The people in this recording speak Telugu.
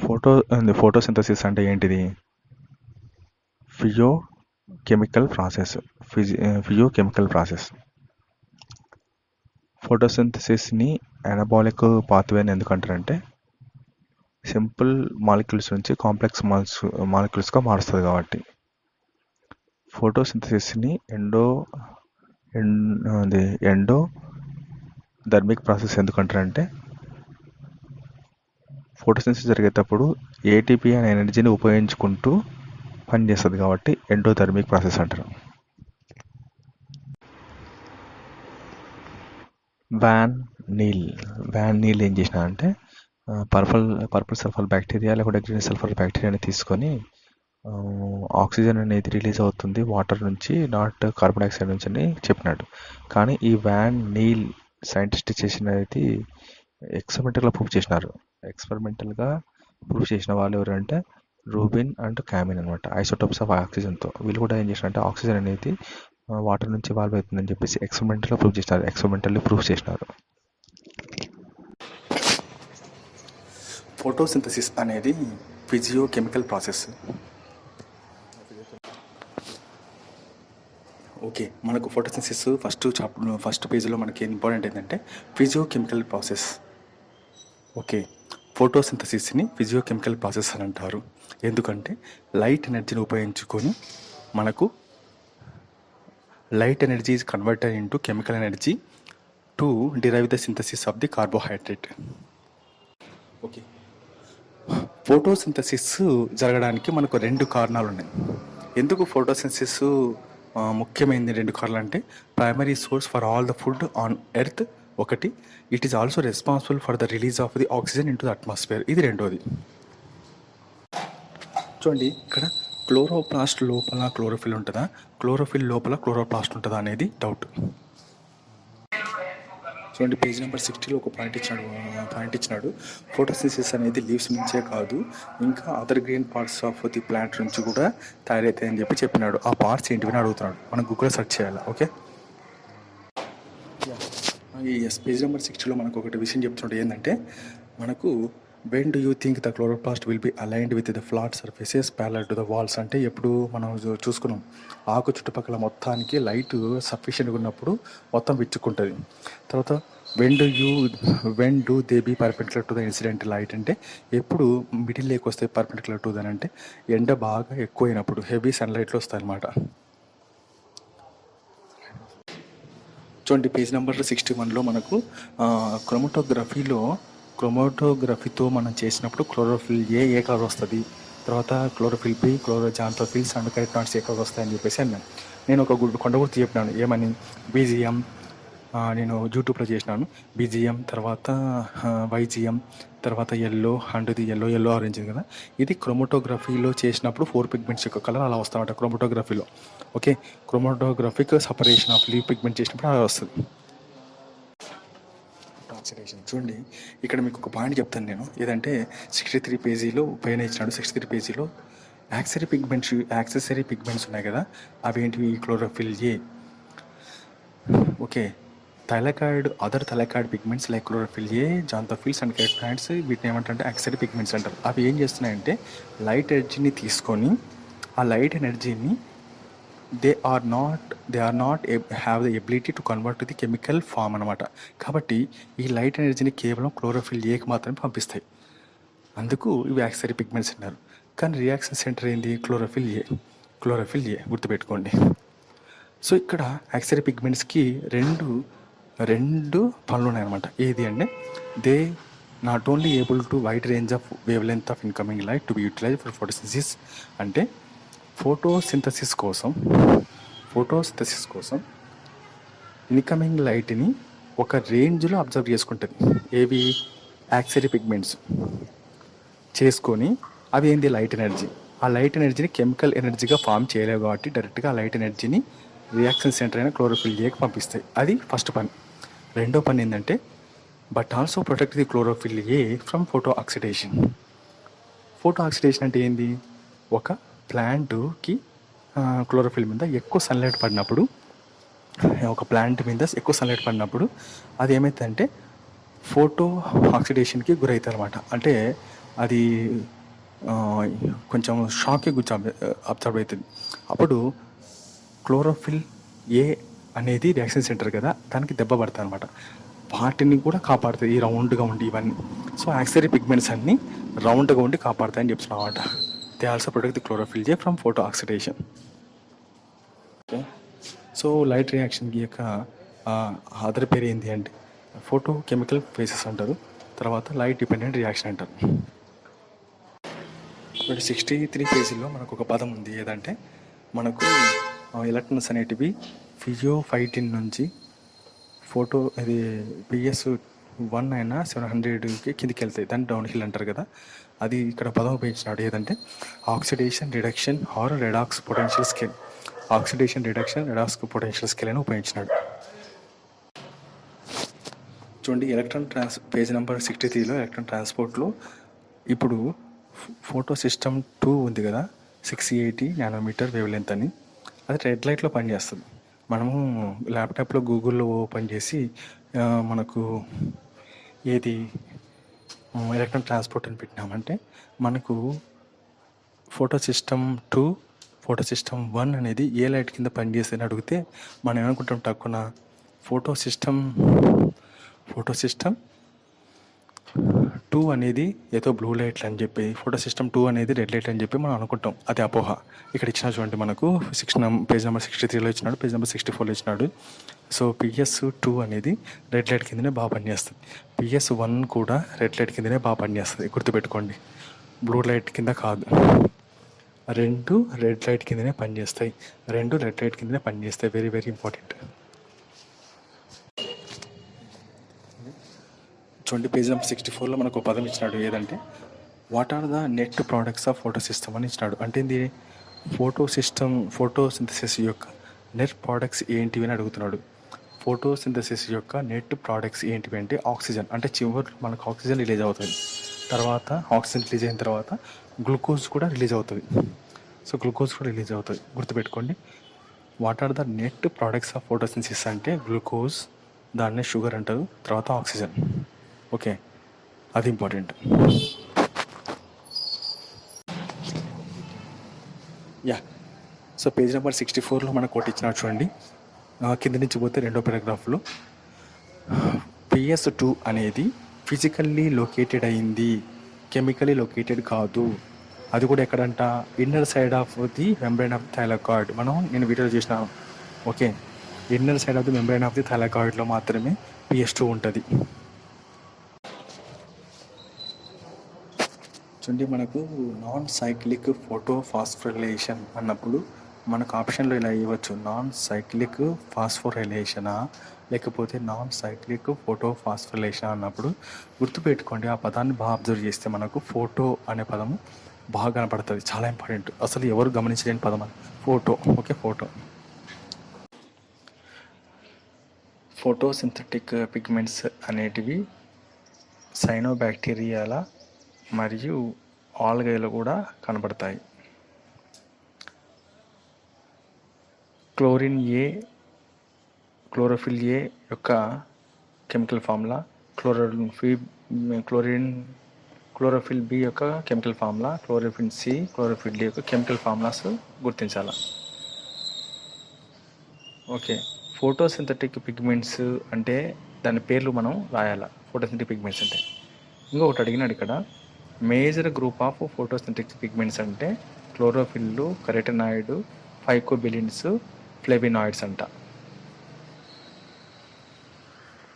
ఫోటోసింథసిస్ అంటే ఏంటిది? ఫిజియోకెమికల్ ప్రాసెస్. ఫిజియోకెమికల్ ప్రాసెస్. ఫోటోసింథసిస్ని ఎనబాలిక్ పాత్వే అని ఎందుకంటారంటే సింపుల్ మాలిక్యూల్స్ నుంచి కాంప్లెక్స్ మాలిక్యూల్స్గా మారుస్తుంది కాబట్టి. ఫోటోసింథసిస్ని ఎండో ధర్మిక్ ప్రాసెస్ ఎందుకంటారంటే ఫోటోసింథసిస్ జరిగేటప్పుడు ఏటీపీ అనే ఎనర్జీని ఉపయోగించుకుంటూ పనిచేస్తుంది కాబట్టి ఎండోధర్మిక్ ప్రాసెస్ అంటారు. వ్యాన్ నీల్ ఏం చేసినారంటే పర్పుల్ సల్ఫర్ బ్యాక్టీరియా లేకుంటే గ్రీన్ సల్ఫర్ బ్యాక్టీరియాని తీసుకొని ఆక్సిజన్ అనేది రిలీజ్ అవుతుంది వాటర్ నుంచి, నాట్ కార్బన్ డైఆక్సైడ్ నుంచి అని చెప్పినాడు. కానీ ఈ వ్యాన్ నీల్ సైంటిస్ట్ చేసినది ఎక్స్పెరిమెంటల్గా ప్రూవ్ చేసినారు. ఎక్స్పెరిమెంటల్గా ప్రూవ్ చేసిన వాళ్ళు ఎవరంటే రూబిన్ అండ్ క్యామిన్ అనమాట, ఐసోటోప్స్ ఆఫ్ ఆక్సిజన్తో. వీళ్ళు కూడా ఏం చేసినారంటే ఆక్సిజన్ అనేది వాటర్ నుంచి వాల్వ్ అవుతుందని చెప్పేసి ఎక్స్పెరిమెంటల్గా ప్రూవ్ చేసినారు. ఫోటోసింథసిస్ అనేది ఫిజియోకెమికల్ ప్రాసెస్. ఓకే, మనకు ఫోటోసింథసిస్ ఫస్ట్ పేజీలో మనకి ఇంపార్టెంట్ ఏంటంటే ఫిజియోకెమికల్ ప్రాసెస్. ఓకే, ఫోటోసింథసిస్ని ఫిజియోకెమికల్ ప్రాసెస్ అని అంటారు. ఎందుకంటే లైట్ ఎనర్జీని ఉపయోగించుకొని మనకు light energy is converted into chemical energy to derive the synthesis of the carbohydrate. Okay, photosynthesis జరగడానికి మనకు 2 కారణాలు ఉన్నాయి. ఎందుకు ఫోటోసింథసిస్ ముఖ్యమైనది 2 కారణాలు అంటే primary source for all the food on earth ఒకటి, it is also responsible for the release of the oxygen into the atmosphere, ఇది రెండోది. చూడండి, ఇక్కడ క్లోరోప్లాస్ట్ లోపల క్లోరోఫిల్ ఉంటుందా, క్లోరోఫిల్ లోపల క్లోరోప్లాస్ట్ ఉంటుందా అనేది డౌట్. చూడండి, పేజ్ నెంబర్ 60లో ఒక పాయింట్ ఇచ్చినాడు. ఫోటోసింథసిస్ అనేది లీవ్స్ నుంచే కాదు, ఇంకా other green parts of the plant నుంచి కూడా తయారవుతాయి అని చెప్పినాడు. ఆ పార్ట్స్ ఏంటివని అడుగుతున్నాడు, మనం గూగుల్లో సెర్చ్ చేయాలి. ఓకే, పేజ్ నెంబర్ 60లో మనకు ఒకటి విషయం చెప్తున్నాడు. ఏంటంటే మనకు when do you think the chloroplast will be aligned with the flat surfaces parallel to the walls. అంటే ఎప్పుడు మనం చూసుకున్నాం, ఆకు చుట్టుపక్కల మొత్తానికి లైట్ సఫిషియెంట్గా ఉన్నప్పుడు మొత్తం విచ్చుకుంటుంది. తర్వాత when do they be perpendicular to the incident light, అంటే ఎప్పుడు మిడిల్ లేక్ వస్తే పర్పెండిక్యులర్ టు దాని అంటే ఎండ బాగా ఎక్కువైనప్పుడు హెవీ సన్లైట్లో వస్తాయి అన్నమాట. చూడండి, పేజ్ నెంబర్ 61లో మనకు క్రోమటోగ్రఫీతో మనం చేసినప్పుడు క్లోరోఫిల్ ఏ కలర్ వస్తుంది, తర్వాత chlorophyll B, xanthophylls and carotenoids ఏ కలర్ వస్తాయని చెప్పేసి అన్నాను. నేను ఒక కొండ గుర్తు చెప్పినాను, ఏమని, బీజిఎం. నేను యూట్యూబ్లో చేసినాను. బీజిఎం, తర్వాత వైజిఎం, తర్వాత ఎల్లో అండ్ ఇది ఎల్లో ఆరెంజ్ కదా. ఇది క్రోమటోగ్రఫీలో చేసినప్పుడు 4 పిగ్మెంట్స్ యొక్క కలర్ అలా వస్తామట క్రోమటోగ్రఫీలో. Okay, chromatographic separation of leaf pigment చేసినప్పుడు అలా వస్తుంది. ఆక్సిడేషన్. చూడండి, ఇక్కడ మీకు ఒక పాయింట్ చెప్తాను నేను. ఏదంటే 63 పేజీలో పైన ఇచ్చినాడు. 63 పేజీలో యాక్సెసరీ పిగ్మెంట్స్ ఉన్నాయి కదా, అవి ఏంటివి, chlorophyll A. Okay, other thylakoid pigments like chlorophyll A, xanthophylls and carotenoids, వీటిని ఏమంటారంటే యాక్సెసరీ పిగ్మెంట్స్ అంటారు. అవి ఏం చేస్తున్నాయంటే లైట్ ఎనర్జీని తీసుకొని ఆ లైట్ ఎనర్జీని they are not have the ability to convert to the chemical form అనమాట. కాబట్టి ఈ లైట్ ఎనర్జీని కేవలం క్లోరోఫిల్ ఏకి మాత్రమే పంపిస్తాయి. అందుకు ఇవి యాక్సెసరీ పిగ్మెంట్స్ అన్నారు. కానీ రియాక్షన్ సెంటర్ ఏంది, క్లోరోఫిల్ ఏ గుర్తుపెట్టుకోండి. సో ఇక్కడ యాక్సెసరీ పిగ్మెంట్స్కి రెండు పనులు ఉన్నాయన్నమాట. ఏది అంటే they not only able to wide range of wave length of incoming light to be utilise for photosynthesis. అంటే ఫోటోసింథసిస్ కోసం ఇన్కమింగ్ లైట్ని ఒక రేంజ్లో అబ్జర్వ్ చేసుకుంటుంది. ఏవి, యాక్సెసరీ పిగ్మెంట్స్ చేసుకొని అవి ఏంది, లైట్ ఎనర్జీ. ఆ లైట్ ఎనర్జీని కెమికల్ ఎనర్జీగా ఫామ్ చేయలేవు కాబట్టి డైరెక్ట్గా ఆ లైట్ ఎనర్జీని రియాక్షన్ సెంటర్ అయిన క్లోరోఫిల్ ఏకి పంపిస్తాయి. అది ఫస్ట్ పని. రెండో పని ఏంటంటే but also protect the chlorophyll A from photo oxidation. Photo oxidation అంటే ఏంది, ఒక ప్లాంట్కి క్లోరోఫిల్ మీద ఎక్కువ సన్లైట్ పడినప్పుడు అది ఏమవుతుందంటే ఫోటో ఆక్సిడేషన్కి గురవుతుంది అనమాట. అంటే అది కొంచెం షాక్కి గుచ్చి అబ్జర్వ్ అవుతుంది. అప్పుడు క్లోరోఫిల్ ఏ అనేది రియాక్షన్ సెంటర్ కదా, దానికి దెబ్బ పడుతుంది అనమాట. వాటిని కూడా కాపాడుతాయి ఈ రౌండ్గా ఉండి ఇవన్నీ. సో యాక్సరీ పిగ్మెంట్స్ అన్నీ రౌండ్గా ఉండి కాపాడుతాయని చెప్తున్నాం అనమాట. They also protect the chlorophyll A from photo oxidation. Okay, so light రియాక్షన్కి యొక్క అదర్ పేరు ఏంటి అంటే ఫోటో కెమికల్ ఫేసెస్ అంటారు. తర్వాత లైట్ డిపెండెంట్ రియాక్షన్ అంటారు. ఇప్పుడు 63 పేజీల్లో మనకు ఒక పదం ఉంది, ఏదంటే మనకు ఎలక్ట్రాన్స్ అనేటివి ఫిజియోఫైటిన్ నుంచి ఫోటో అది PS1 అయినా 700కి కిందికి వెళ్తాయి, దాన్ని డౌన్ హిల్ అంటారు కదా. అది ఇక్కడ పదం ఉపయోగించినాడు, ఏదంటే oxidation reduction or redox potential scale. Oxidation reduction redox potential scale అని ఉపయోగించినాడు. చూడండి, పేజ్ నెంబర్ 63లో ఎలక్ట్రాన్ ట్రాన్స్పోర్ట్లో ఇప్పుడు ఫోటో సిస్టమ్ 2 ఉంది కదా, 680 నానోమీటర్ వేవ్ లెంత్ అని. అది రెడ్ లైట్లో పనిచేస్తుంది. మనము ల్యాప్టాప్లో గూగుల్లో ఓపెన్ చేసి మనకు ఏది ఎలక్ట్రాన్ ట్రాన్స్పోర్ట్ అని పెట్టినామంటే మనకు ఫోటో సిస్టమ్ 2 ఫోటో సిస్టమ్ 1 అనేది ఏ లైట్ కింద పనిచేస్తుందని అడిగితే మనం ఏమనుకుంటాం తక్కువ ఫోటో సిస్టమ్ 2 అనేది ఏదో బ్లూ లైట్ అని చెప్పి, ఫోటో సిస్టమ్ 2 అనేది రెడ్ లైట్ అని చెప్పి మనం అనుకుంటాం. అది అపోహ. ఇక్కడ ఇచ్చిన చూడండి, మనకు పేజ్ నెంబర్ 63లో ఇచ్చినాడు, పేజ్ నెంబర్ 64లో ఇచ్చినాడు. సో PS2 అనేది రెడ్ లైట్ కిందనే బాగా పనిచేస్తుంది. PS1 కూడా రెడ్ లైట్ కిందనే బాగా పనిచేస్తుంది. గుర్తుపెట్టుకోండి, బ్లూ లైట్ కింద కాదు. రెండు రెడ్ లైట్ కిందనే పనిచేస్తాయి. Very very important. చూడండి, పేజ్ నెంబర్ 64లో మనకు పదం ఇచ్చినాడు, ఏదంటే what are the net products of photo system అని ఇచ్చినాడు. అంటే ఇది ఫోటోసింథసిస్ యొక్క నెట్ ప్రోడక్ట్స్ ఏంటివి అని అడుగుతున్నాడు. ఫోటోసింథసిస్ యొక్క నెట్ ప్రోడక్ట్స్ ఏంటివి అంటే ఆక్సిజన్, అంటే చివరి మనకు ఆక్సిజన్ రిలీజ్ అవుతుంది. తర్వాత ఆక్సిజన్ రిలీజ్ అయిన తర్వాత గ్లూకోజ్ కూడా రిలీజ్ అవుతుంది. గుర్తుపెట్టుకోండి, what are the net products of photosynthesis అంటే గ్లూకోజ్, దాన్నే షుగర్ అంటారు, తర్వాత ఆక్సిజన్. ఓకే, అది ఇంపార్టెంట్. సో పేజ్ నెంబర్ 64లో మనకు ఒకటి ఇచ్చినాడు చూడండి, కింద నుంచి పోతే రెండో పారాగ్రాఫ్లో PS2 అనేది ఫిజికల్లీ లొకేటెడ్ అయింది, కెమికల్లీ లొకేటెడ్ కాదు. అది కూడా ఎక్కడంట, inner side of the membrane of the thylakoid. నేను వీడియోలో చేసినాను. Okay, inner side of the membrane of the థైలాకాయిడ్లో మాత్రమే PS2 ఉంటుంది. చూడండి, మనకు నాన్ సైక్లిక్ ఫోటో ఫాస్ఫోరైలేషన్ అన్నప్పుడు మనకు ఆప్షన్లో ఇలా ఇవ్వచ్చు, నాన్ సైక్లిక్ ఫాస్ఫోరైలేషనా లేకపోతే నాన్ సైక్లిక్ ఫోటో ఫాస్ఫోరైలేషన్ అన్నప్పుడు గుర్తుపెట్టుకోండి, ఆ పదాన్ని బాగా అబ్జర్వ్ చేస్తే మనకు ఫోటో అనే పదము బాగా కనపడుతుంది. చాలా ఇంపార్టెంట్, అసలు ఎవరు గమనించలేని పదం అని ఫోటో. ఓకే, ఫోటోసింథటిక్ పిగ్మెంట్స్ అనేటివి సైనోబాక్టీరియాల మరియు ఆల్గేలో కూడా కనబడతాయి. క్లోరోఫిల్ ఏ యొక్క కెమికల్ ఫార్ములా, క్లోరోఫిల్ బి యొక్క chemical formula, chlorophyll C, chlorophyll D యొక్క కెమికల్ ఫార్ములాస్ గుర్తించాలి. ఓకే, ఫోటోసింథటిక్ పిగ్మెంట్స్ అంటే దాని పేర్లు మనం రాయాలి. ఫోటోసింథటిక్ పిగ్మెంట్స్ అంటే ఇంకొకటి అడిగినాడు ఇక్కడ, major group of photosynthetic pigments అంటే క్లోరోఫిల్లు, కెరటినాయిడ్, ఫైకోబిలిన్స్, ఫ్లేవినాయిడ్స్ అంట.